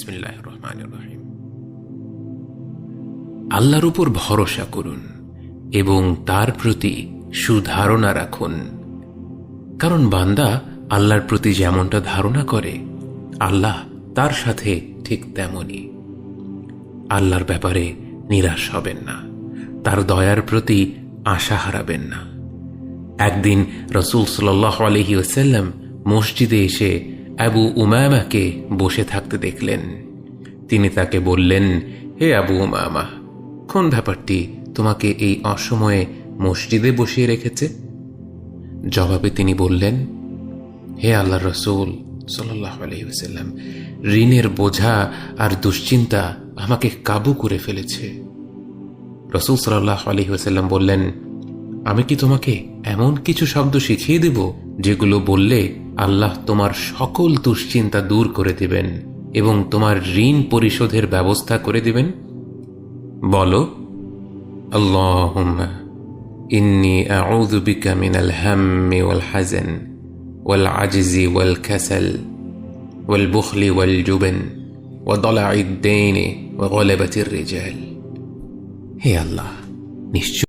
বিসমিল্লাহির রহমানির রহিম। আল্লাহর উপর ভরসা করুন এবং তার প্রতি সুধারণা রাখুন, কারণ বান্দা আল্লাহর প্রতি যেমনটা ধারণা করে আল্লাহ তার সাথে ঠিক তেমনই। আল্লাহর ব্যাপারে নিরাশ হবেন না, তার দয়ার প্রতি আশা হারাবেন না। একদিন রাসূল সাল্লাল্লাহু আলাইহি ওয়াসাল্লাম মসজিদে এসে আবু উমামাকে বসে থাকতে দেখলেন। তিনি তাকে বললেন, হে আবু উমামা, কোন ব্যাপারটি তোমাকে এই অসময়ে মসজিদে বসিয়ে রেখেছে? জবাবে তিনি বললেন, হে আল্লাহর রাসূল সাল্লাল্লাহু আলাইহি ওয়াসাল্লাম, ঋণের বোঝা আর দুশ্চিন্তা আমাকে কাবু করে ফেলেছে। রাসূল সাল্লাল্লাহু আলাইহি ওয়াসাল্লাম বললেন, আমি কি তোমাকে এমন কিছু শব্দ শিখিয়ে দেব যেগুলো বললে আল্লাহ তোমার সকল দুশ্চিন্তা দূর করে দিবেন এবং তোমার ঋণ পরিশোধের ব্যবস্থা করে দিবেন? বলো, আল্লাহুম্মা ইন্নী আউযু বিকা মিনাল হাম্মি ওয়াল হাযান ওয়াল আজজি ওয়াল কাসাল ওয়াল বুখলি ওয়াল জুবন ওয়া দালাঈদ দাইনি ওয়া গলাবাতির রিজাল। হে আল্লাহ, নিশ্চয়